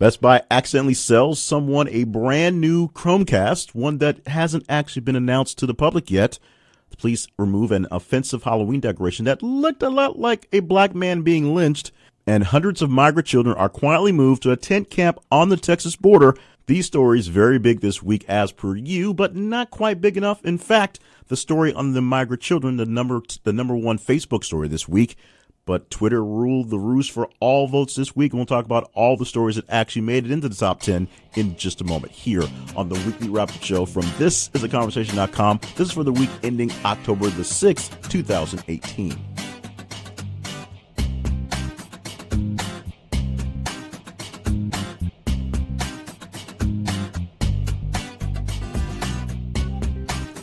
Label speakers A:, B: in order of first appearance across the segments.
A: Best Buy accidentally sells someone a brand new Chromecast, one that hasn't actually been announced to the public yet. The police remove an offensive Halloween decoration that looked a lot like a black man being lynched. And hundreds of migrant children are quietly moved to a tent camp on the Texas border. These stories very big this week as per you, but not quite big enough. In fact, the story on the migrant children, the number one Facebook story this week. But Twitter ruled the roost for all votes this week. And we'll talk about all the stories that actually made it into the top 10 in just a moment here on the Weekly Wrap-Up Show from ThisIsAConversation.com. This is for the week ending October the 6th, 2018.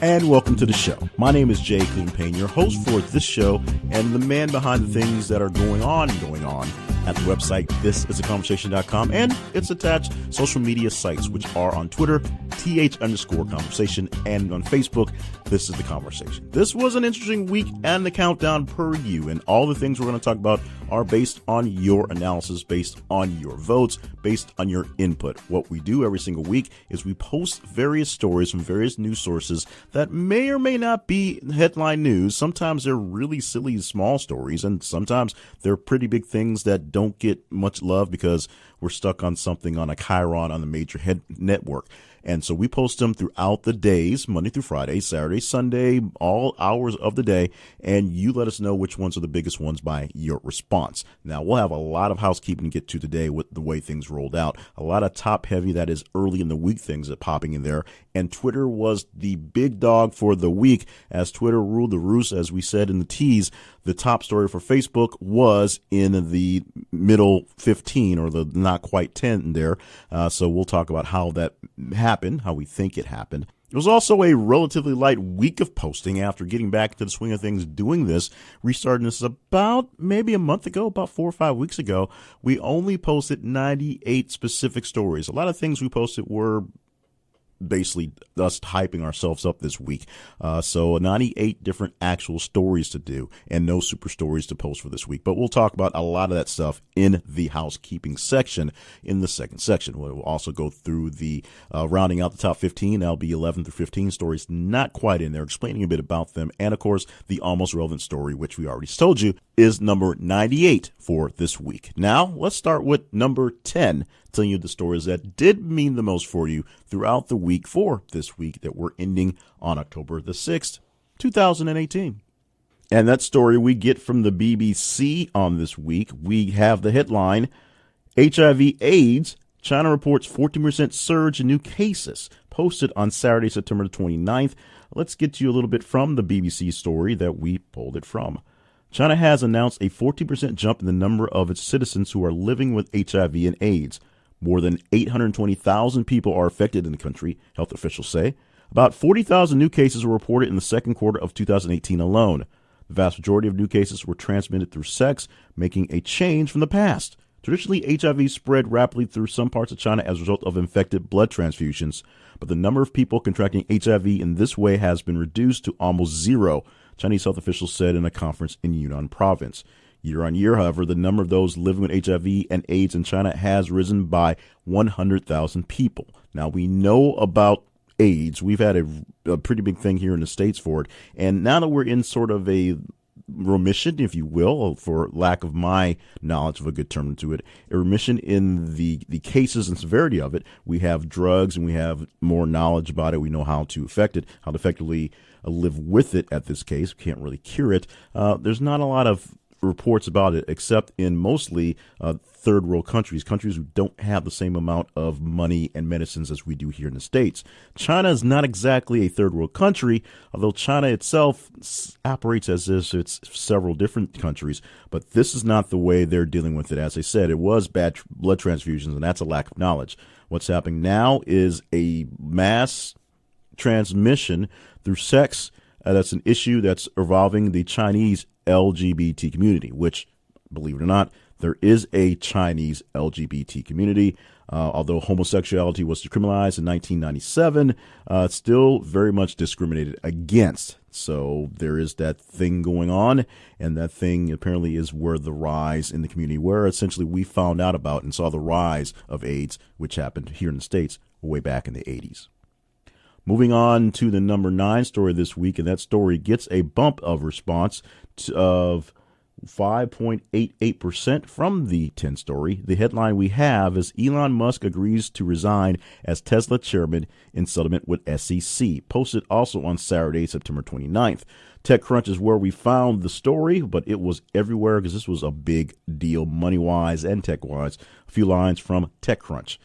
A: And welcome to the show. My name is Jay Clean Payne, your host for this show and the man behind the things that are going on at the website ThisIsAConversation.com and its attached social media sites, which are on Twitter, th_conversation, and on Facebook, This Is The Conversation. This was an interesting week and the countdown per you, and all the things we're going to talk about are based on your analysis, based on your votes, based on your input. What we do every single week is we post various stories from various news sources that may or may not be headline news. Sometimes they're really silly small stories, and sometimes they're pretty big things that don't get much love because we're stuck on something on a chyron on the major network. And so we post them throughout the days, Monday through Friday, Saturday, Sunday, all hours of the day. And you let us know which ones are the biggest ones by your response. Now, we'll have a lot of housekeeping to get to today with the way things rolled out. A lot of top heavy, that is early in the week things that popping in there. And Twitter was the big dog for the week as Twitter ruled the roost. As we said in the tease, the top story for Facebook was in the middle 15 or the not quite 10 there. So we'll talk about how that happened, how we think it happened. It was also a relatively light week of posting after getting back to the swing of things doing this. Restarting this about maybe a month ago, about 4 or 5 weeks ago. We only posted 98 specific stories. A lot of things we posted were basically us hyping ourselves up this week. So 98 different actual stories to do and no super stories to post for this week. But we'll talk about a lot of that stuff in the housekeeping section in the second section. We'll also go through the rounding out the top 15. That'll be 11 through 15 stories not quite in there, explaining a bit about them. And, of course, the almost relevant story, which we already told you, is number 98 for this week. Now, let's start with number 10. Telling you the stories that did mean the most for you throughout the week for this week that we're ending on October the 6th, 2018. And that story we get from the BBC on this week. We have the headline, HIV/AIDS, China reports 14% surge in new cases, posted on Saturday, September the 29th. Let's get to you a little bit from the BBC story that we pulled it from. China has announced a 14% jump in the number of its citizens who are living with HIV and AIDS. More than 820,000 people are affected in the country, health officials say. About 40,000 new cases were reported in the second quarter of 2018 alone. The vast majority of new cases were transmitted through sex, making a change from the past. Traditionally, HIV spread rapidly through some parts of China as a result of infected blood transfusions, but the number of people contracting HIV in this way has been reduced to almost zero, Chinese health officials said in a conference in Yunnan province. Year on year, however, the number of those living with HIV and AIDS in China has risen by 100,000 people. Now, we know about AIDS. We've had a pretty big thing here in the States for it. And now that we're in sort of a remission, if you will, for lack of my knowledge of a good term to it, a remission in the cases and severity of it, we have drugs and we have more knowledge about it. We know how to affect it, how to effectively live with it at this case. We can't really cure it. There's not a lot of reports about it, except in mostly third world countries who don't have the same amount of money and medicines as we do here in the States. China is not exactly a third world country, although China itself operates as if it's several different countries. But this is not the way they're dealing with it. As I said, it was bad blood transfusions, and that's a lack of knowledge. What's happening now is a mass transmission through sex. That's an issue that's involving the Chinese LGBT community, which, believe it or not, There is a Chinese LGBT community. Although homosexuality was decriminalized in 1997, it's still very much discriminated against. So there is that thing going on, and that thing apparently is where the rise in the community, where essentially we found out about and saw the rise of AIDS, which happened here in the States way back in the 80s. Moving on to the number 9 story this week, and that story gets a bump of response of 5.88% from the 10 story. The headline we have is Elon Musk agrees to resign as Tesla chairman in settlement with SEC. Posted also on Saturday, September 29th. TechCrunch is where we found the story, but it was everywhere because this was a big deal money-wise and tech-wise. A few lines from TechCrunch.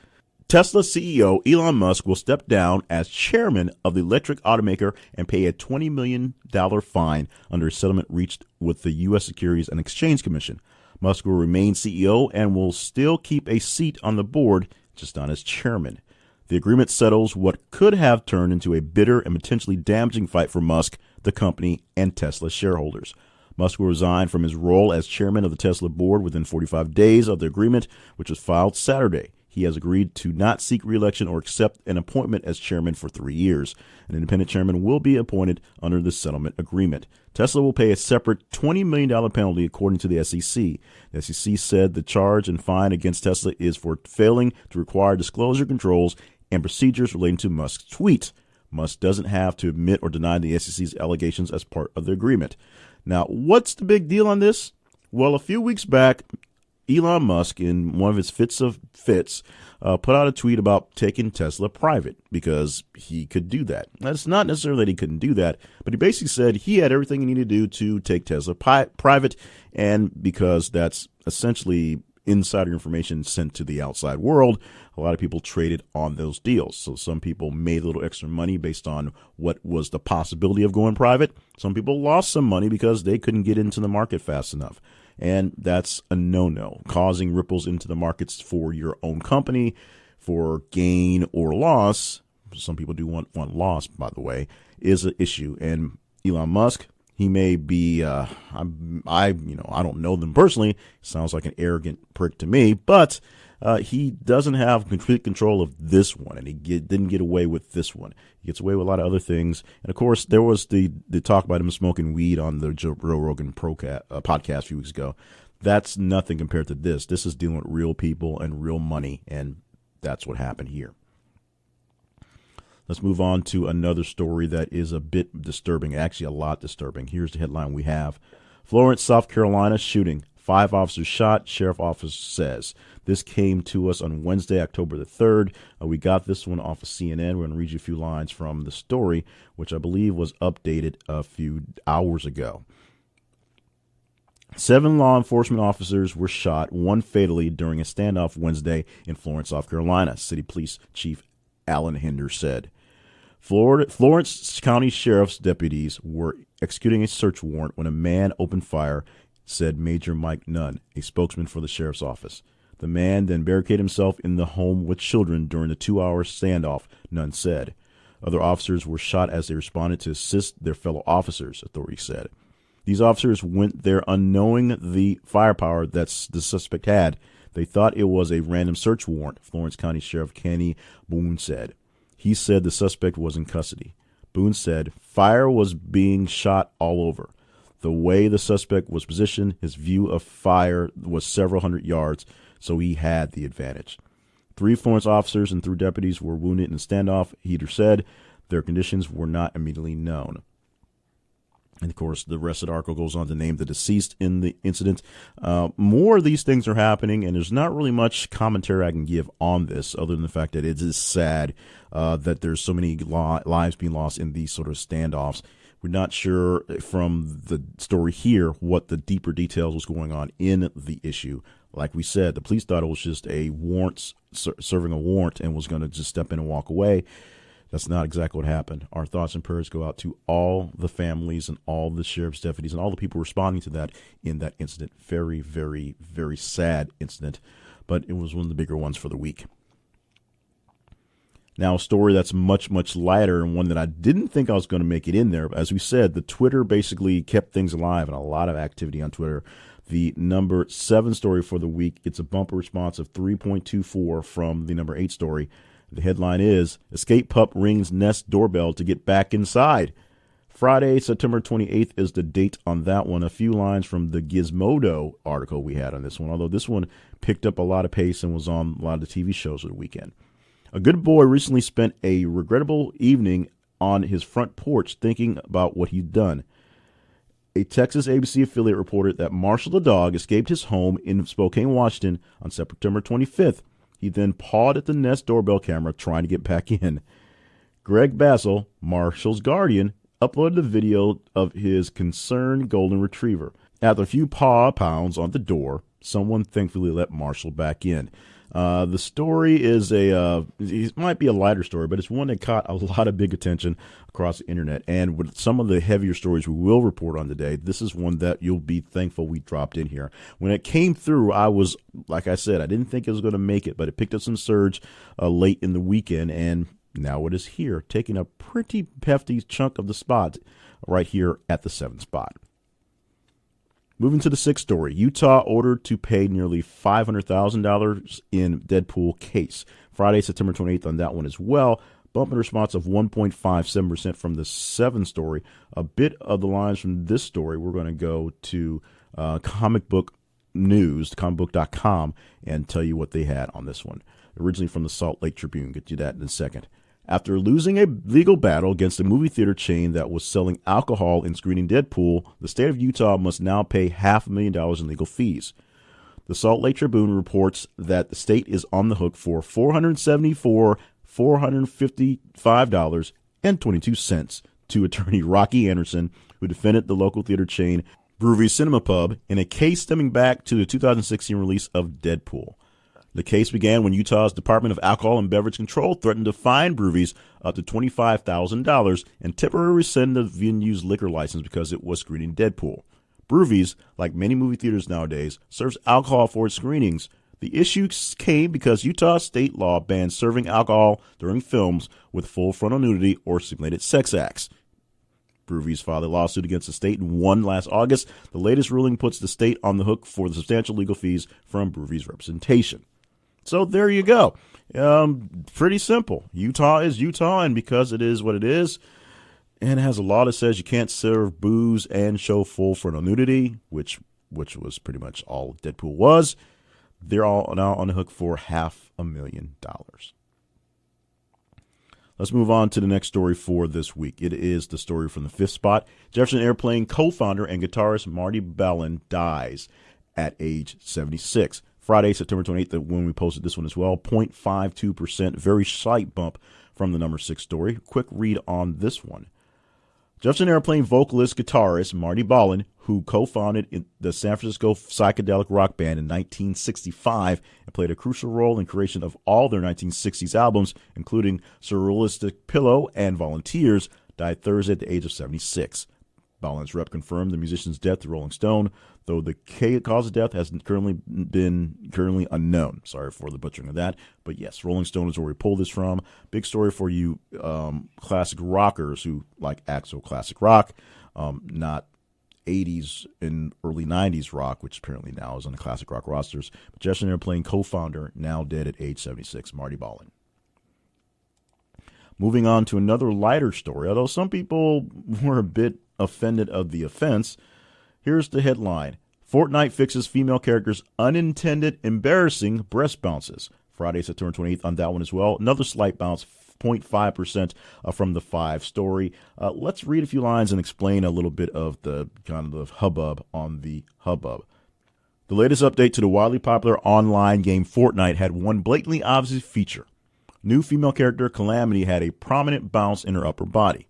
A: Tesla CEO Elon Musk will step down as chairman of the electric automaker and pay a $20 million fine under a settlement reached with the U.S. Securities and Exchange Commission. Musk will remain CEO and will still keep a seat on the board, just not as chairman. The agreement settles what could have turned into a bitter and potentially damaging fight for Musk, the company, and Tesla shareholders. Musk will resign from his role as chairman of the Tesla board within 45 days of the agreement, which was filed Saturday. He has agreed to not seek re-election or accept an appointment as chairman for 3 years. An independent chairman will be appointed under the settlement agreement. Tesla will pay a separate $20 million penalty, according to the SEC. The SEC said the charge and fine against Tesla is for failing to require disclosure controls and procedures relating to Musk's tweet. Musk doesn't have to admit or deny the SEC's allegations as part of the agreement. Now, what's the big deal on this? Well, a few weeks back, Elon Musk, in one of his fits, put out a tweet about taking Tesla private because he could do that. That's not necessarily that he couldn't do that, but he basically said he had everything he needed to do to take Tesla private, and because that's essentially insider information sent to the outside world, a lot of people traded on those deals. So some people made a little extra money based on what was the possibility of going private. Some people lost some money because they couldn't get into the market fast enough. And that's a no-no. Causing ripples into the markets for your own company for gain or loss, some people do want loss, by the way, is an issue. And Elon Musk, he may be, I don't know them personally. Sounds like an arrogant prick to me, but he doesn't have complete control of this one, and he didn't get away with this one. He gets away with a lot of other things. And, of course, there was the talk about him smoking weed on the Joe Rogan podcast a few weeks ago. That's nothing compared to this. This is dealing with real people and real money, and that's what happened here. Let's move on to another story that is a bit disturbing, actually a lot disturbing. Here's the headline we have. Florence, South Carolina shooting. 5 officers shot, sheriff office says. This came to us on Wednesday, October the 3rd. We got this one off of CNN. We're going to read you a few lines from the story, which I believe was updated a few hours ago. 7 law enforcement officers were shot, 1 fatally, during a standoff Wednesday in Florence, South Carolina, City Police Chief Alan Hinder said. Florence County Sheriff's deputies were executing a search warrant when a man opened fire, said Major Mike Nunn, a spokesman for the sheriff's office. The man then barricaded himself in the home with children during the 2-hour standoff, Nunn said. Other officers were shot as they responded to assist their fellow officers, authorities said. These officers went there unknowing the firepower that the suspect had. They thought it was a random search warrant, Florence County Sheriff Kenny Boone said. He said the suspect was in custody. Boone said fire was being shot all over. The way the suspect was positioned, his view of fire was several hundred yards, so he had the advantage. 3 Florence officers and 3 deputies were wounded in the standoff, Hinder said. Their conditions were not immediately known. And, of course, the rest of the article goes on to name the deceased in the incident. More of these things are happening, and there's not really much commentary I can give on this other than the fact that it is sad that there's so many lives being lost in these sort of standoffs. We're not sure from the story here what the deeper details was going on in the issue. Like we said, the police thought it was just a warrant, serving a warrant, and was going to just step in and walk away. That's not exactly what happened. Our thoughts and prayers go out to all the families and all the sheriff's deputies and all the people responding to that in that incident. Very, very, very sad incident, but it was one of the bigger ones for the week. Now, a story that's much, much lighter and one that I didn't think I was going to make it in there. But as we said, the Twitter basically kept things alive and a lot of activity on Twitter. the number 7 story for the week. It's a bumper response of 3.24 from the number 8 story. The headline is, Escape Pup Rings Nest Doorbell to Get Back Inside. Friday, September 28th is the date on that one. A few lines from the Gizmodo article we had on this one, although this one picked up a lot of pace and was on a lot of the TV shows of the weekend. A good boy recently spent a regrettable evening on his front porch thinking about what he'd done. A Texas ABC affiliate reported that Marshall the dog escaped his home in Spokane, Washington on September 25th. He then pawed at the Nest doorbell camera trying to get back in. Greg Bassel, Marshall's guardian, uploaded a video of his concerned golden retriever. After a few paw pounds on the door, someone thankfully let Marshall back in. The story is it might be a lighter story, but it's one that caught a lot of big attention across the internet. And with some of the heavier stories we will report on today, this is one that you'll be thankful we dropped in here. When it came through, I was, like I said, I didn't think it was going to make it, but it picked up some surge late in the weekend, and now it is here, taking a pretty hefty chunk of the spot right here at the 7th spot. Moving to the 6th story, Utah ordered to pay nearly $500,000 in Deadpool case. Friday, September 28th on that one as well. Bumping response of 1.57% from the 7th story. A bit of the lines from this story, we're going to go to Comic Book News, comicbook.com, and tell you what they had on this one. Originally from the Salt Lake Tribune. Get you that in a second. After losing a legal battle against a movie theater chain that was selling alcohol in screening Deadpool, the state of Utah must now pay $500,000 in legal fees. The Salt Lake Tribune reports that the state is on the hook for $455.22 to attorney Rocky Anderson, who defended the local theater chain Broovies Cinema Pub in a case stemming back to the 2016 release of Deadpool. The case began when Utah's Department of Alcohol and Beverage Control threatened to fine Broovies up to $25,000 and temporarily rescind the venue's liquor license because it was screening Deadpool. Broovies, like many movie theaters nowadays, serves alcohol for its screenings. The issue came because Utah state law bans serving alcohol during films with full frontal nudity or simulated sex acts. Broovies filed a lawsuit against the state and won last August. The latest ruling puts the state on the hook for the substantial legal fees from Broovies' representation. So there you go. Pretty simple. Utah is Utah, and because it is what it is, and it has a law that says you can't serve booze and show full frontal nudity, which was pretty much all Deadpool was, they're all now on the hook for $500,000. Let's move on to the next story for this week. It is the story from the 5th spot. Jefferson Airplane co-founder and guitarist Marty Balin dies at age 76. Friday, September 28th, when we posted this one as well, 0.52%, very slight bump from the number 6 story. Quick read on this one. Jefferson Airplane vocalist guitarist Marty Balin, who co-founded the San Francisco psychedelic rock band in 1965 and played a crucial role in creation of all their 1960s albums, including Surrealistic Pillow and Volunteers, died Thursday at the age of 76. Balin's rep confirmed the musician's death to Rolling Stone, though the cause of death has currently unknown. Sorry for the butchering of that. But yes, Rolling Stone is where we pulled this from. Big story for you classic rockers who like actual classic rock, not 80s and early 90s rock, which apparently now is on the classic rock rosters. But Jefferson Airplane co-founder, now dead at age 76, Marty Balin. Moving on to another lighter story, although some people were a bit offended of the offense. Here's the headline. Fortnite fixes female character's unintended embarrassing breast bounces. Friday, September 28th on that one as well. Another slight bounce, 0.5% from the 5 story. Let's read a few lines and explain a little bit of the kind of hubbub on the hubbub. The latest update to the wildly popular online game Fortnite had one blatantly obvious feature. New female character Calamity had a prominent bounce in her upper body.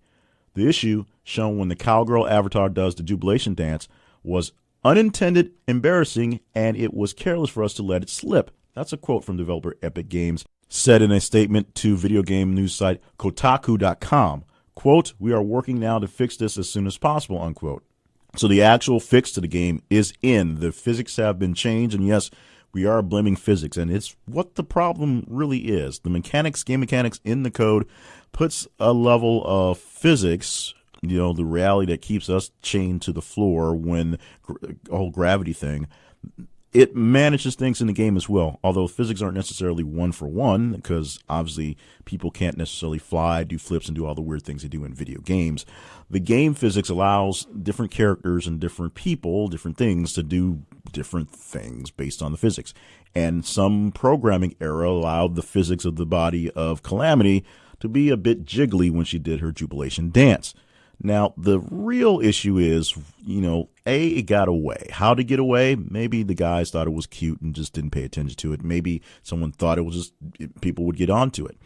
A: The issue, shown when the cowgirl avatar does the jubilation dance, was unintended, embarrassing, and it was careless for us to let it slip. That's a quote from developer Epic Games, said in a statement to video game news site Kotaku.com. Quote, "We are working now to fix this as soon as possible," unquote. So the actual fix to the game is in. The physics have been changed, and yes, we are blaming physics, and it's what the problem really is. The mechanics, game mechanics in the code puts a level of physics the reality that keeps us chained to the floor when the whole gravity thing, it manages things in the game as well, although physics aren't necessarily one for one, because obviously people can't necessarily fly, do flips, and do all the weird things they do in video games. The game physics allows different characters and different people, different things, to do different things based on the physics. And some programming error allowed the physics of the body of Calamity to be a bit jiggly when she did her Jubilation dance. Now, the real issue is, it got away. How to get away? Maybe the guys thought it was cute and just didn't pay attention to it. Maybe someone thought it was just people would get onto it.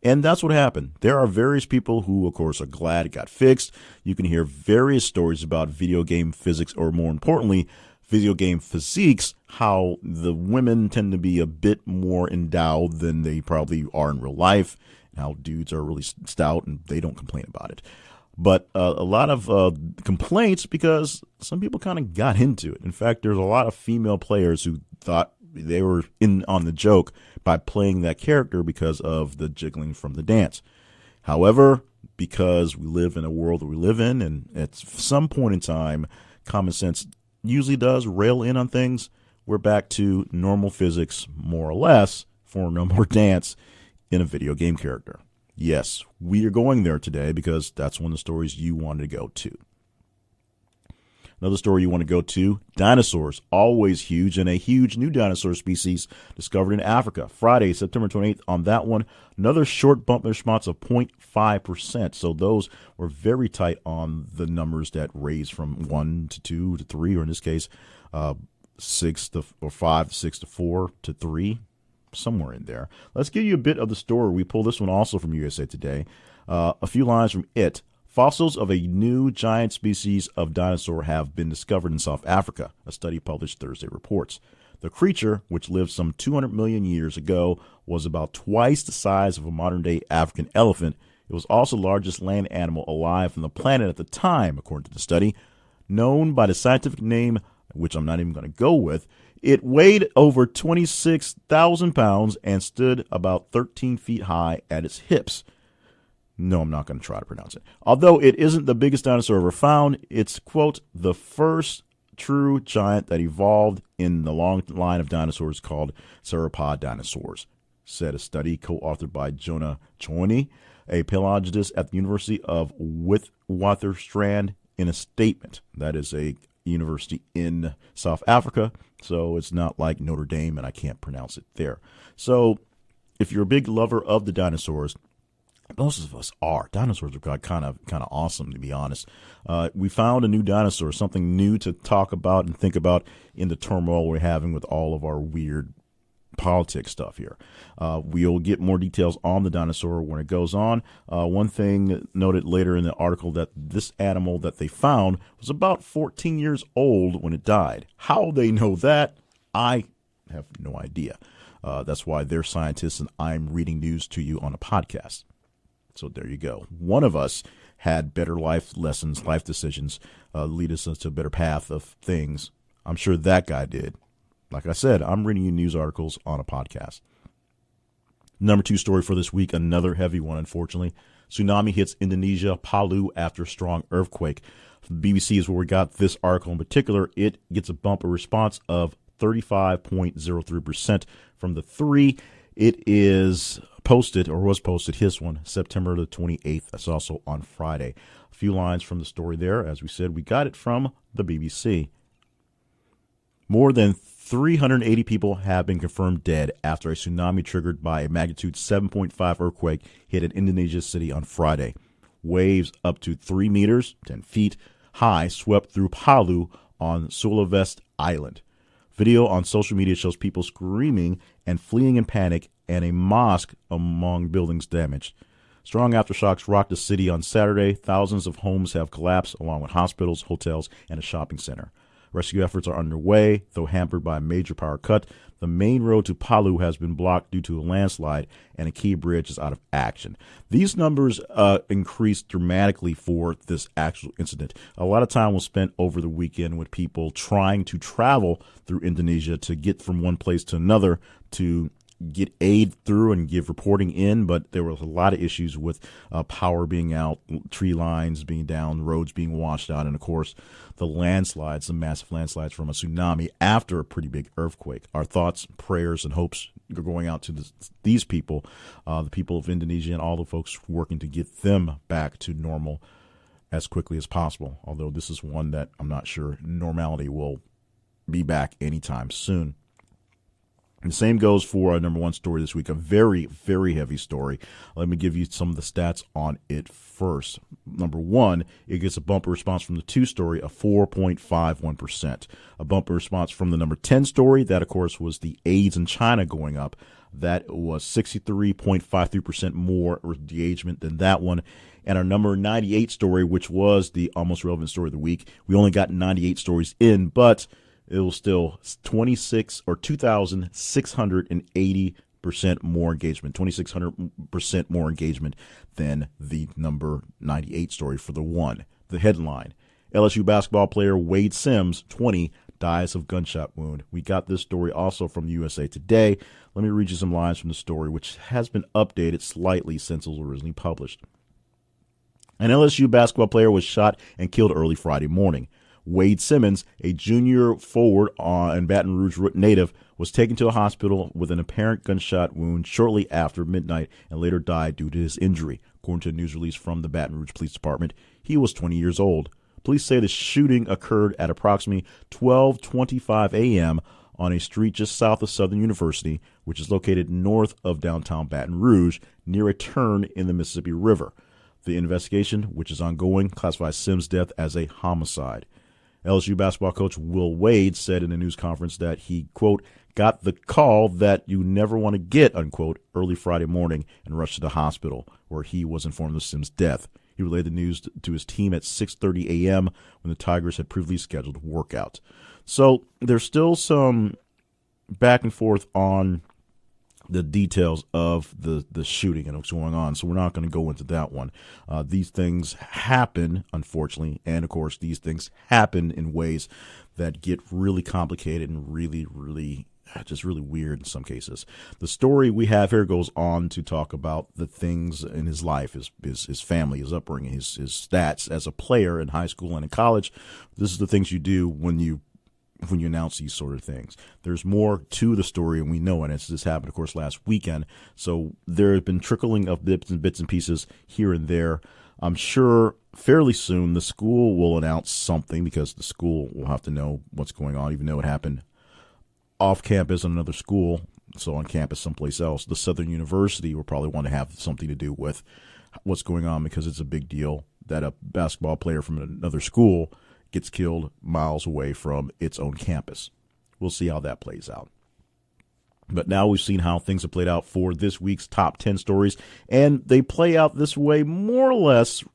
A: And that's what happened. There are various people who, of course, are glad it got fixed. You can hear various stories about video game physics, or more importantly, video game physiques, how the women tend to be a bit more endowed than they probably are in real life, and how dudes are really stout and they don't complain about it. But a lot of complaints because some people kind of got into it. In fact, there's a lot of female players who thought they were in on the joke by playing that character because of the jiggling from the dance. However, because we live in a world that we live in, and at some point in time, common sense usually does rail in on things, we're back to normal physics, more or less, for no more dance in a video game character. Yes, we are going there today because that's one of the stories you wanted to go to. Another story you want to go to, dinosaurs, always huge, and a huge new dinosaur species discovered in Africa. Friday, September 28th, on that one, another short bump in response of 0.5%. So those were very tight on the numbers that raised from 1 to 2 to 3, or in this case, 6 to or 5 to 6 to 4 to 3. Somewhere in there. Let's give you a bit of the story. We pulled this one also from USA Today. A few lines from it. Fossils of a new giant species of dinosaur have been discovered in South Africa, a study published Thursday reports. The creature, which lived some 200 million years ago, was about twice the size of a modern-day African elephant. It was also the largest land animal alive on the planet at the time, according to the study. Known by the scientific name, which I'm not even going to go with, it weighed over 26,000 pounds and stood about 13 feet high at its hips. No, I'm not going to try to pronounce it. Although it isn't the biggest dinosaur ever found, it's, quote, the first true giant that evolved in the long line of dinosaurs called sauropod dinosaurs, said a study co-authored by Jonah Choni, a paleontologist at the University of Witwatersrand, in a statement. That is a university in South Africa, so it's not like Notre Dame, and I can't pronounce it there. So if you're a big lover of the dinosaurs, most of us are. Dinosaurs are kind of awesome, to be honest. We found a new dinosaur, something new to talk about and think about in the turmoil we're having with all of our weird politics stuff here. We'll get more details on the dinosaur when it goes on. One thing noted later in the article that this animal that they found was about 14 years old when it died. How they know that, I have no idea. That's why they're scientists and I'm reading news to you on a podcast. So there you go. One of us had better life lessons, life decisions, lead us to a better path of things. I'm sure that guy did. Like I said, I'm reading you news articles on a podcast. Number 2 story for this week, another heavy one, unfortunately. Tsunami hits Indonesia, Palu, after strong earthquake. The BBC is where we got this article in particular. It gets a bumper response of 35.03% from the 3. It is posted, or was posted, his one, September the 28th. That's also on Friday. A few lines from the story there. As we said, we got it from the BBC. More than 380 people have been confirmed dead after a tsunami triggered by a magnitude 7.5 earthquake hit an Indonesian city on Friday. Waves up to 3 meters, 10 feet high, swept through Palu on Sulawesi Island. Video on social media shows people screaming and fleeing in panic, and a mosque among buildings damaged. Strong aftershocks rocked the city on Saturday. Thousands of homes have collapsed, along with hospitals, hotels, and a shopping center. Rescue efforts are underway, though hampered by a major power cut. The main road to Palu has been blocked due to a landslide, and a key bridge is out of action. These numbers increased dramatically for this actual incident. A lot of time was spent over the weekend with people trying to travel through Indonesia to get from one place to another to get aid through and give reporting in, but there was a lot of issues with power being out, tree lines being down, roads being washed out, and of course the landslides, the massive landslides from a tsunami after a pretty big earthquake. Our thoughts, prayers, and hopes are going out to these people, the people of Indonesia, and all the folks working to get them back to normal as quickly as possible, although this is one that I'm not sure normality will be back anytime soon. And the same goes for our number one story this week, a very, very heavy story. Let me give you some of the stats on it first. Number one, it gets a bumper response from the 2 story of 4.51%. A bumper response from the number 10 story, that of course was the AIDS in China going up. That was 63.53% more engagement than that one. And our number 98 story, which was the almost relevant story of the week, we only got 98 stories in, but it was still 2,680% more engagement, 2,600% more engagement than the number 98 story for the one. The headline, LSU basketball player Wade Sims, 20, dies of gunshot wound. We got this story also from the USA Today. Let me read you some lines from the story, which has been updated slightly since it was originally published. An LSU basketball player was shot and killed early Friday morning. Wade Simmons, a junior forward and Baton Rouge native, was taken to a hospital with an apparent gunshot wound shortly after midnight and later died due to his injury. According to a news release from the Baton Rouge Police Department, he was 20 years old. Police say the shooting occurred at approximately 12:25 a.m. on a street just south of Southern University, which is located north of downtown Baton Rouge, near a turn in the Mississippi River. The investigation, which is ongoing, classifies Sims' death as a homicide. LSU basketball coach Will Wade said in a news conference that he, quote, got the call that you never want to get, unquote, early Friday morning and rushed to the hospital where he was informed of Sims' death. He relayed the news to his team at 6:30 a.m. when the Tigers had previously scheduled a workout. So there's still some back and forth on the details of the shooting and what's going on, so we're not going to go into that one. These things happen, unfortunately, and, of course, these things happen in ways that get really complicated and really, really just really weird in some cases. The story we have here goes on to talk about the things in his life, his family, his upbringing, his stats as a player in high school and in college. This is the things you do when you announce these sort of things. There's more to the story, and we know it. This happened, of course, last weekend. So there have been trickling of bits and pieces here and there. I'm sure fairly soon the school will announce something, because the school will have to know what's going on, even though it happened off campus in another school, so on campus someplace else. The Southern University will probably want to have something to do with what's going on, because it's a big deal that a basketball player from another school gets killed miles away from its own campus. We'll see how that plays out. But now we've seen how things have played out for this week's top 10 stories, and they play out this way more or less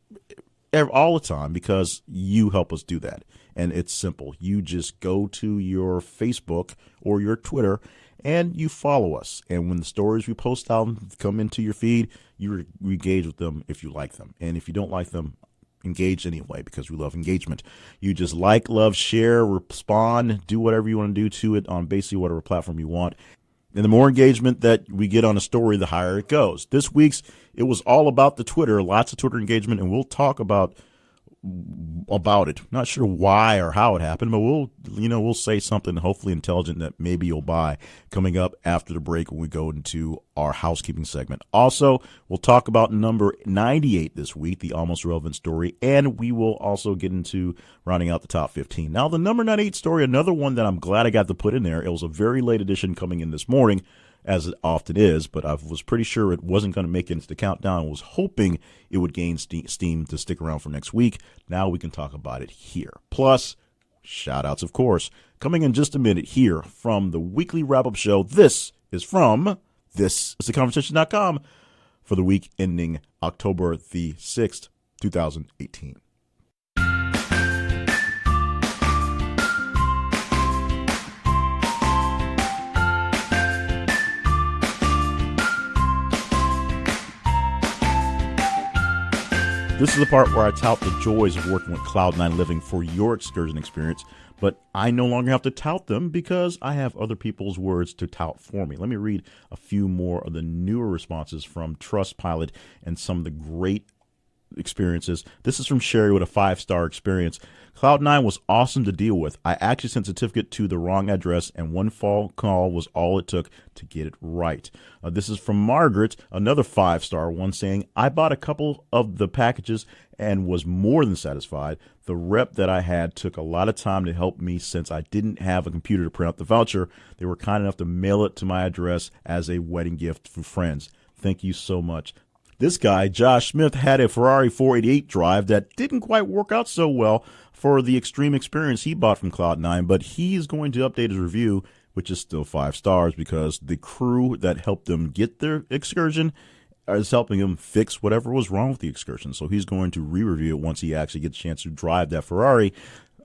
A: all the time because you help us do that. And it's simple. You just go to your Facebook or your Twitter and you follow us. And when the stories we post out come into your feed, you engage with them if you like them. And if you don't like them, engage anyway, because we love engagement. You just like, love, share, respond, do whatever you want to do to it on basically whatever platform you want. And the more engagement that we get on a story, the higher it goes. This week's, it was all about the Twitter, lots of Twitter engagement, and we'll talk about it. Not sure why or how it happened, but we'll say something hopefully intelligent that maybe you'll buy coming up after the break when we go into our housekeeping segment. Also, we'll talk about number 98 this week, the almost relevant story, and we will also get into rounding out the top 15. Now, the number 98 story, another one that I'm glad I got to put in there. It was a very late edition coming in this morning, as it often is, but I was pretty sure it wasn't going to make it into the countdown. I was hoping it would gain steam to stick around for next week. Now we can talk about it here. Plus, shout-outs, of course, coming in just a minute here from the weekly wrap-up show. This is ThisIsTheConversation.com for the week ending October the 6th, 2018. This is the part where I tout the joys of working with Cloud9 Living for your excursion experience, but I no longer have to tout them because I have other people's words to tout for me. Let me read a few more of the newer responses from Trustpilot and some of the great experiences. This is from Sherry with a 5-star experience. Cloud9 was awesome to deal with. I actually sent a certificate to the wrong address, and one phone call was all it took to get it right. This is from Margaret, another 5-star one, saying, I bought a couple of the packages and was more than satisfied. The rep that I had took a lot of time to help me since I didn't have a computer to print out the voucher. They were kind enough to mail it to my address as a wedding gift for friends. Thank you so much. This guy, Josh Smith, had a Ferrari 488 drive that didn't quite work out so well for the extreme experience he bought from Cloud9, but he's going to update his review, which is still 5 stars, because the crew that helped them get their excursion is helping him fix whatever was wrong with the excursion. So he's going to re-review it once he actually gets a chance to drive that Ferrari.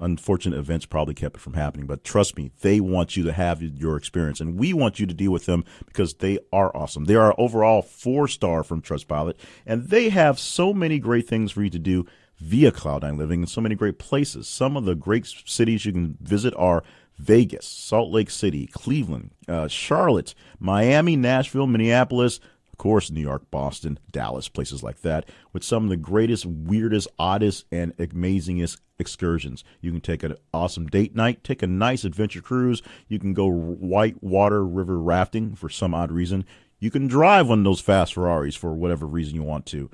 A: Unfortunate events probably kept it from happening, but trust me, they want you to have your experience, and we want you to deal with them because they are awesome. They are overall 4-star from Trustpilot, and they have so many great things for you to do via Cloud9 Living in so many great places. Some of the great cities you can visit are Vegas, Salt Lake City, Cleveland, Charlotte, Miami, Nashville, Minneapolis, of course, New York, Boston, Dallas, places like that, with some of the greatest, weirdest, oddest, and amazingest excursions. You can take an awesome date night, take a nice adventure cruise. You can go whitewater river rafting for some odd reason. You can drive one of those fast Ferraris for whatever reason you want to.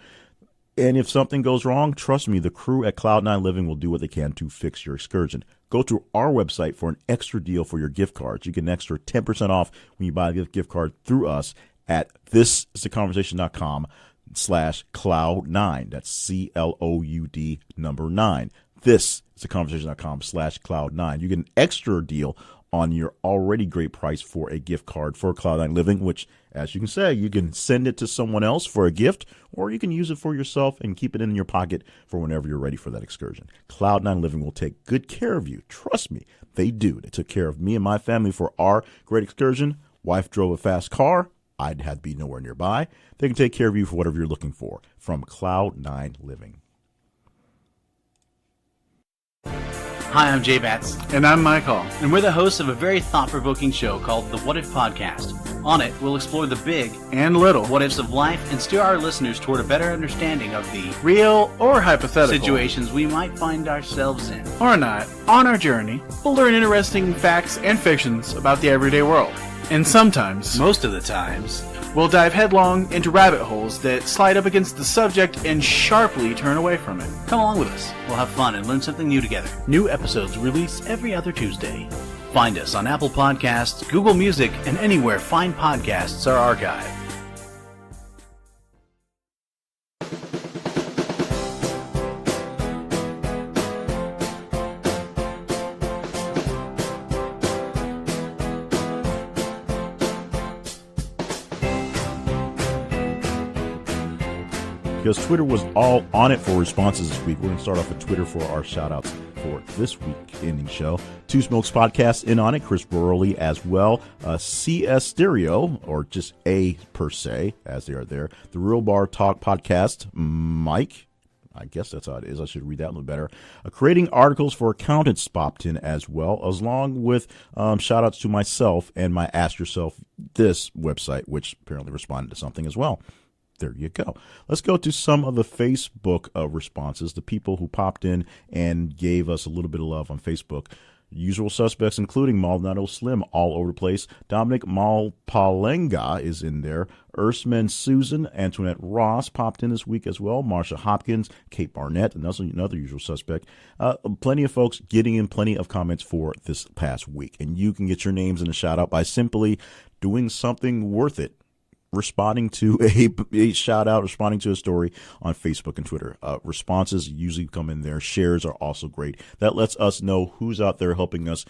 A: And if something goes wrong, trust me, the crew at Cloud9 Living will do what they can to fix your excursion. Go to our website for an extra deal for your gift cards. You get an extra 10% off when you buy a gift card through us at thisistheconversation.com/cloud9. That's CLOUD number 9. Thisistheconversation.com/cloud9. You get an extra deal on your already great price for a gift card for Cloud9 Living, which, as you can say, you can send it to someone else for a gift, or you can use it for yourself and keep it in your pocket for whenever you're ready for that excursion. Cloud9 Living will take good care of you. Trust me, they do. They took care of me and my family for our great excursion. Wife drove a fast car. I'd have to be nowhere nearby. They can take care of you for whatever you're looking for from Cloud9 Living.
B: Hi, I'm Jay Batts.
C: And I'm Michael.
B: And we're the hosts of a very thought-provoking show called The What If Podcast. On it, we'll explore the big
C: and little
B: what ifs of life and steer our listeners toward a better understanding of the
C: real or hypothetical
B: situations we might find ourselves in.
C: Or not. On our journey, we'll learn interesting facts and fictions about the everyday world. And sometimes,
B: most of the times,
C: we'll dive headlong into rabbit holes that slide up against the subject and sharply turn away from it.
B: Come along with us. We'll have fun and learn something new together. New episodes release every other Tuesday. Find us on Apple Podcasts, Google Music, and anywhere fine podcasts are archived.
A: Because Twitter was all on it for responses this week. We're going to start off with Twitter for our shout-outs for this week ending show. Two Smokes Podcast in on it, Chris Burley as well. CS Stereo, or just A per se, as they are there. The Real Bar Talk Podcast, Mike. I guess that's how it is. I should read that a little better. Creating Articles for Accountants popped in as well, along with shout-outs to myself and my Ask Yourself This website, which apparently responded to something as well. There you go. Let's go to some of the Facebook responses, the people who popped in and gave us a little bit of love on Facebook. Usual suspects, including Maldonado Slim, all over the place. Dominic Malpalenga is in there. Ersman Susan, Antoinette Ross popped in this week as well. Marsha Hopkins, Kate Barnett, another usual suspect. Plenty of folks getting in plenty of comments for this past week. And you can get your names in a shout out by simply doing something worth it. Responding to a shout out, responding to a story on Facebook and Twitter. Responses usually come in there. Shares are also great. That lets us know who's out there helping us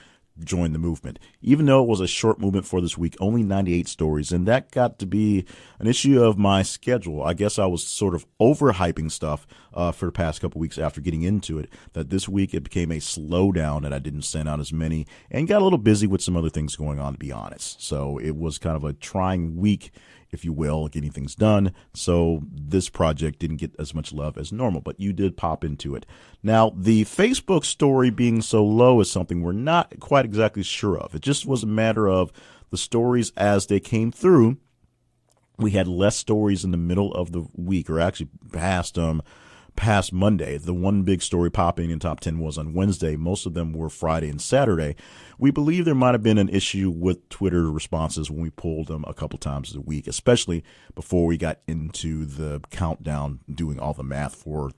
A: join the movement. Even though it was a short movement for this week, only 98 stories, and that got to be an issue of my schedule. I guess I was sort of overhyping stuff for the past couple weeks after getting into it, that this week it became a slowdown and I didn't send out as many and got a little busy with some other things going on, to be honest. So it was kind of a trying week if you will, getting things done. So this project didn't get as much love as normal, but you did pop into it. Now, the Facebook story being so low is something we're not quite exactly sure of. It just was a matter of the stories as they came through. We had less stories in the middle of the week, or actually past Monday. The one big story popping in top 10 was on Wednesday. Most of them were Friday and Saturday. We believe there might have been an issue with Twitter responses when we pulled them a couple times a week, especially before we got into the countdown, doing all the math for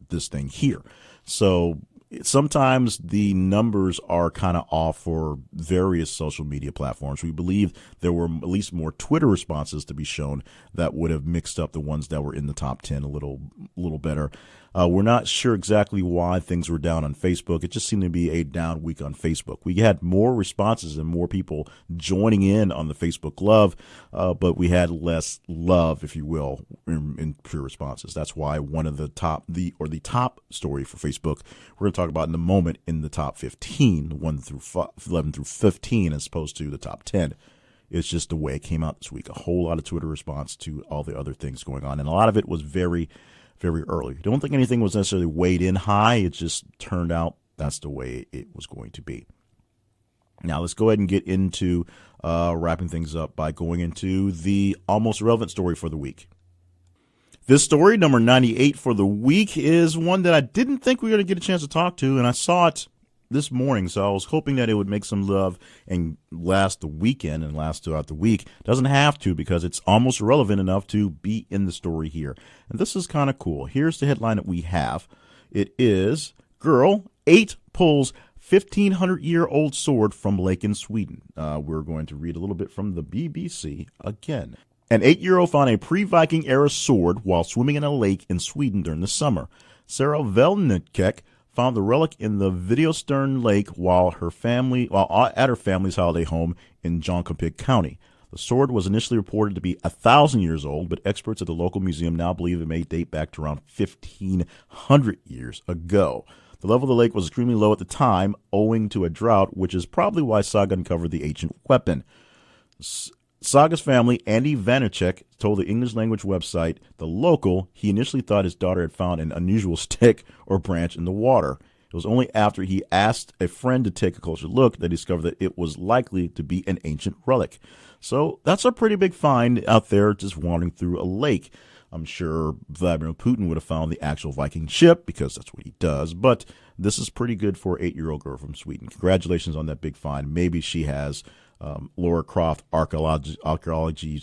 A: this thing here. So sometimes the numbers are kind of off for various social media platforms. We believe there were at least more Twitter responses to be shown that would have mixed up the ones that were in the top 10 a little better. We're not sure exactly why things were down on Facebook. It just seemed to be a down week on Facebook. We had more responses and more people joining in on the Facebook love, but we had less love, if you will, in pure responses. That's why one of the top story for Facebook we're going to talk about in a moment in the top 15, 11 through 15, as opposed to the top 10. It's just the way it came out this week. A whole lot of Twitter response to all the other things going on, and a lot of it was very, very early. I don't think anything was necessarily weighed in high. It just turned out that's the way it was going to be. Now, let's go ahead and get into wrapping things up by going into the almost relevant story for the week. This story, number 98 for the week, is one that I didn't think we were going to get a chance to talk to, and I saw it this morning, so I was hoping that it would make some love and last the weekend and last throughout the week. Doesn't have to, because it's almost relevant enough to be in the story here. And this is kind of cool. Here's the headline that we have. It is, Girl 8 pulls 1,500-year-old sword from lake in Sweden. We're going to read a little bit from the BBC again. An 8-year-old found a pre-Viking era sword while swimming in a lake in Sweden during the summer. Sarah Velnikek found the relic in the Videostern Lake while at her family's holiday home in Jönköping County. The sword was initially reported to be 1,000 years old, but experts at the local museum now believe it may date back to around 1,500 years ago. The level of the lake was extremely low at the time, owing to a drought, which is probably why Saga uncovered the ancient weapon. Saga's family, Andy Vanacek, told the English language website The Local he initially thought his daughter had found an unusual stick or branch in the water. It was only after he asked a friend to take a closer look that he discovered that it was likely to be an ancient relic. So that's a pretty big find out there just wandering through a lake. I'm sure Vladimir Putin would have found the actual Viking ship, because that's what he does. But this is pretty good for an 8-year-old girl from Sweden. Congratulations on that big find. Maybe she has Laura Croft archaeology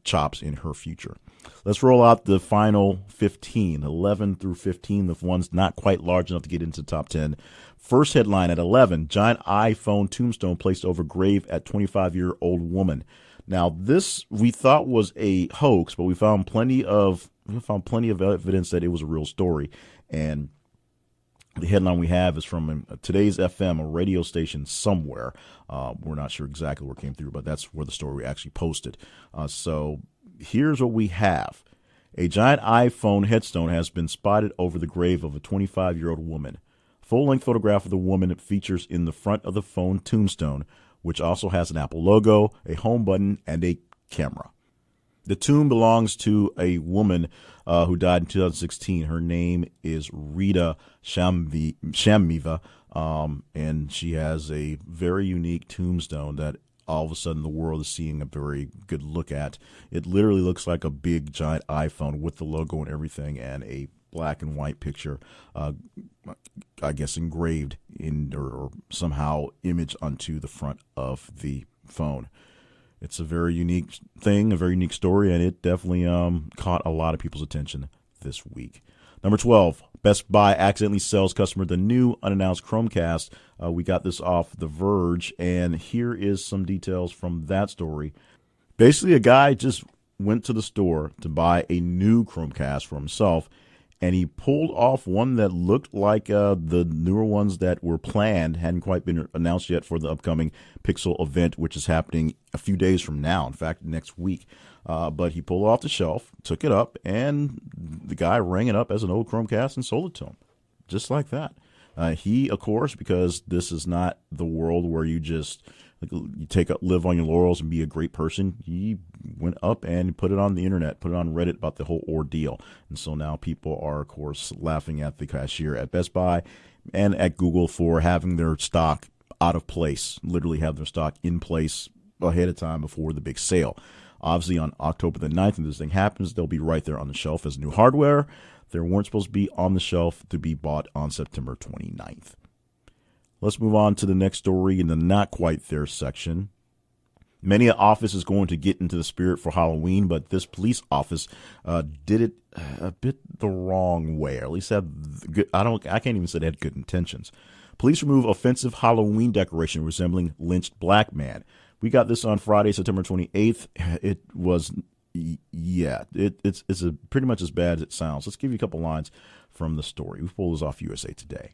A: chops in her future. Let's roll out the final 15, 11 through 15, the ones not quite large enough to get into the top 10. First headline at 11, giant iPhone tombstone placed over grave at 25-year-old woman. Now, this we thought was a hoax, but we found plenty of evidence that it was a real story. And the headline we have is from Today's FM, a radio station somewhere. We're not sure exactly where it came through, but that's where the story we actually posted. So here's what we have. A giant iPhone headstone has been spotted over the grave of a 25-year-old woman. Full-length photograph of the woman features in the front of the phone tombstone, which also has an Apple logo, a home button, and a camera. The tomb belongs to a woman who died in 2016. Her name is Rita Shammiva, and she has a very unique tombstone that all of a sudden the world is seeing a very good look at. It literally looks like a big, giant iPhone with the logo and everything, and a black and white picture, I guess engraved in or somehow imaged onto the front of the phone. It's a very unique thing, a very unique story, and it definitely caught a lot of people's attention this week. Number 12, Best Buy accidentally sells customer the new unannounced Chromecast. We got this off The Verge, and here is some details from that story. Basically, a guy just went to the store to buy a new Chromecast for himself, and he pulled off one that looked like the newer ones that were planned, hadn't quite been announced yet for the upcoming Pixel event, which is happening a few days from now, in fact, next week. But he pulled it off the shelf, took it up, and the guy rang it up as an old Chromecast and sold it to him, just like that. He, of course, because this is not the world where you just live on your laurels and be a great person, he went up and put it on the internet, put it on Reddit about the whole ordeal. And so now people are, of course, laughing at the cashier at Best Buy and at Google for having their stock out of place, literally have their stock in place ahead of time before the big sale. Obviously, on October the 9th, when this thing happens, they'll be right there on the shelf as new hardware. They weren't supposed to be on the shelf to be bought on September 29th. Let's move on to the next story in the not quite there section. Many office is going to get into the spirit for Halloween, but this police office did it a bit the wrong way. Or at least had good, I can't even say they had good intentions. Police remove offensive Halloween decoration resembling lynched black man. We got this on Friday, September 28th. It was, it's pretty much as bad as it sounds. Let's give you a couple lines from the story. We pulled this off USA Today.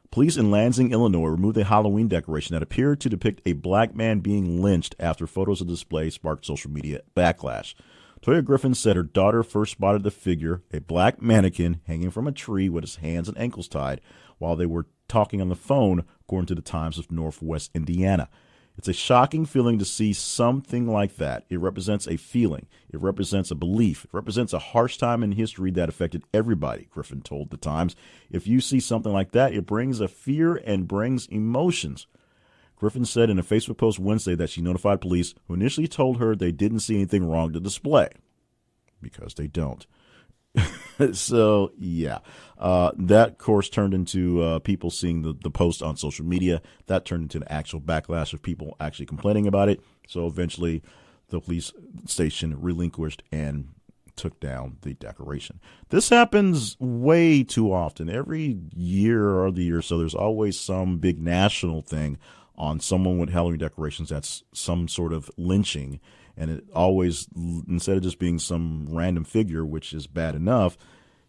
A: Police in Lansing, Illinois, removed a Halloween decoration that appeared to depict a black man being lynched after photos of the display sparked social media backlash. Toya Griffin said her daughter first spotted the figure, a black mannequin, hanging from a tree with his hands and ankles tied while they were talking on the phone, according to the Times of Northwest Indiana. It's a shocking feeling to see something like that. It represents a feeling. It represents a belief. It represents a harsh time in history that affected everybody, Griffin told the Times. If you see something like that, it brings a fear and brings emotions. Griffin said in a Facebook post Wednesday that she notified police, who initially told her they didn't see anything wrong with the display. Because they don't. So, yeah, that, of course, turned into people seeing the post on social media. That turned into an actual backlash of people actually complaining about it. So eventually the police station relinquished and took down the decoration. This happens way too often. Every year or the year or so, there's always some big national thing on someone with Halloween decorations that's some sort of lynching. And it always, instead of just being some random figure, which is bad enough,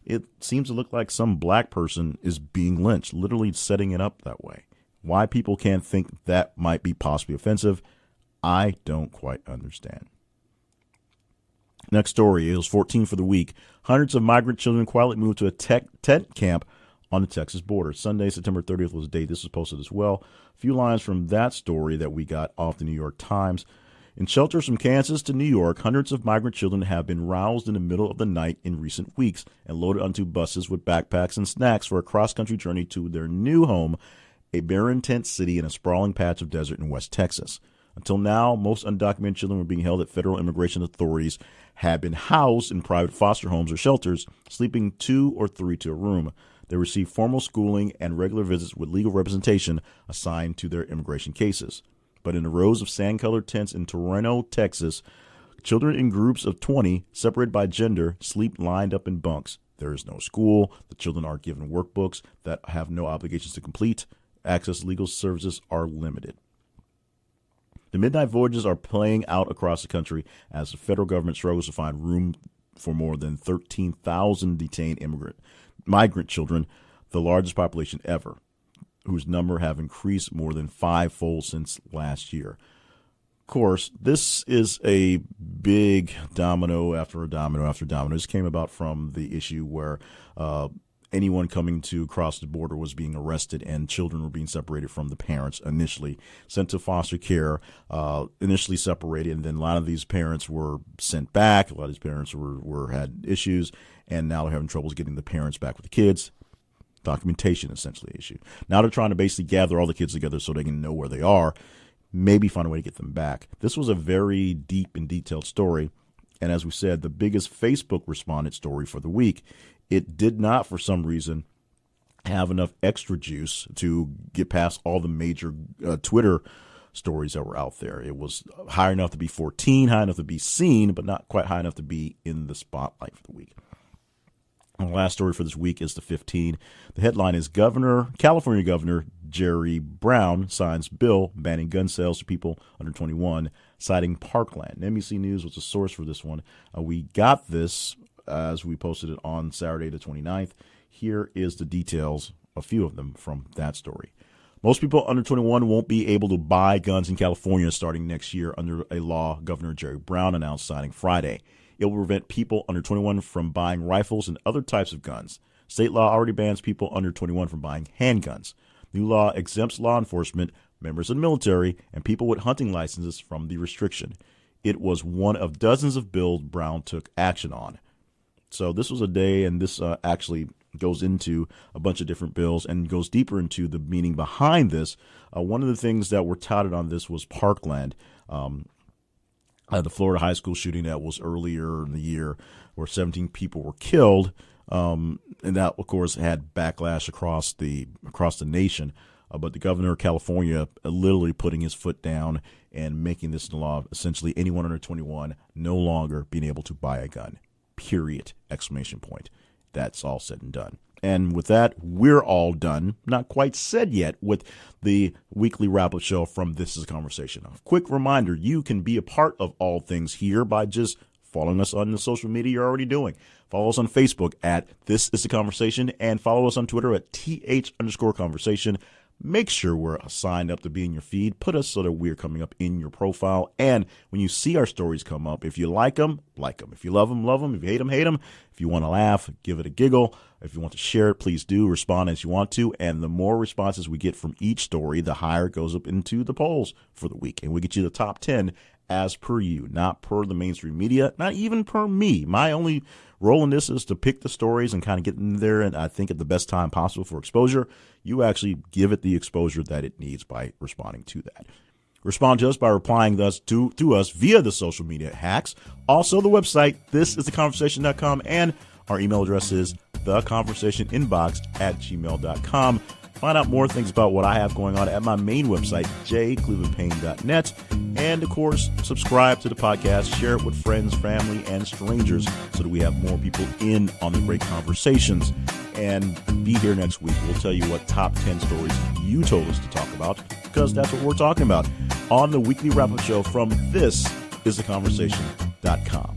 A: it seems to look like some black person is being lynched, literally setting it up that way. Why people can't think that might be possibly offensive, I don't quite understand. Next story, it was 14 for the week. Hundreds of migrant children quietly moved to a tent camp on the Texas border. Sunday, September 30th was the date this was posted as well. A few lines from that story that we got off the New York Times. In shelters from Kansas to New York, hundreds of migrant children have been roused in the middle of the night in recent weeks and loaded onto buses with backpacks and snacks for a cross-country journey to their new home, a barren tent city in a sprawling patch of desert in West Texas. Until now, most undocumented children were being held at federal immigration authorities, had been housed in private foster homes or shelters, sleeping 2 or 3 to a room. They received formal schooling and regular visits with legal representation assigned to their immigration cases. But in the rows of sand-colored tents in Torreno, Texas, children in groups of 20, separated by gender, sleep lined up in bunks. There is no school. The children are given workbooks that have no obligations to complete. Access to legal services are limited. The midnight voyages are playing out across the country as the federal government struggles to find room for more than 13,000 detained migrant children, the largest population ever, whose number have increased more than 5-fold since last year. Of course, this is a big domino after domino after domino. This came about from the issue where anyone coming to cross the border was being arrested and children were being separated from the parents, initially sent to foster care, initially separated, and then a lot of these parents were sent back. A lot of these parents had issues, and now they're having troubles getting the parents back with the kids. Documentation essentially issue. Now they're trying to basically gather all the kids together so they can know where they are, maybe find a way to get them back. This was a very deep and detailed story, and as we said, the biggest Facebook responded story for the week. It did not, for some reason, have enough extra juice to get past all the major Twitter stories that were out there. It was high enough to be 14, high enough to be seen, but not quite high enough to be in the spotlight for the week. And the last story for this week is the 15. The headline is California Governor Jerry Brown signs bill banning gun sales to people under 21, citing Parkland. NBC News was the source for this one. We got this as we posted it on Saturday the 29th. Here is the details, a few of them from that story. Most people under 21 won't be able to buy guns in California starting next year under a law Governor Jerry Brown announced signing Friday. It will prevent people under 21 from buying rifles and other types of guns. State law already bans people under 21 from buying handguns. New law exempts law enforcement, members of the military, and people with hunting licenses from the restriction. it was one of dozens of bills Brown took action on. So this was a day, and this actually goes into a bunch of different bills and goes deeper into the meaning behind this. One of the things that were touted on this was Parkland, the Florida high school shooting that was earlier in the year where 17 people were killed. And that, of course, had backlash across the nation. But the governor of California literally putting his foot down and making this law, essentially anyone under 21 no longer being able to buy a gun, period, exclamation point. That's all said and done. And with that, we're all done. Not quite said yet with the weekly wrap-up show from This Is a Conversation. A quick reminder, you can be a part of all things here by just following us on the social media you're already doing. Follow us on Facebook at This Is a Conversation and follow us on Twitter at @TH_conversation. Make sure we're signed up to be in your feed. Put us so that we're coming up in your profile. And when you see our stories come up, if you like them, like them. If you love them, love them. If you hate them, hate them. If you want to laugh, give it a giggle. If you want to share it, please do. Respond as you want to. And the more responses we get from each story, the higher it goes up into the polls for the week. And we get you the top 10 as per you, not per the mainstream media, not even per me. My only role in this is to pick the stories and kind of get in there, and I think at the best time possible for exposure. You actually give it the exposure that it needs by responding to that. Respond to us by replying to us via the social media hacks. Also, the website, thisistheconversation.com, and our email address is theconversationinbox@gmail.com. Find out more things about what I have going on at my main website, jclevelandpayne.net. And, of course, subscribe to the podcast, share it with friends, family, and strangers so that we have more people in on the great conversations. And be here next week. We'll tell you what top 10 stories you told us to talk about, because that's what we're talking about on the weekly wrap-up show from thisistheconversation.com.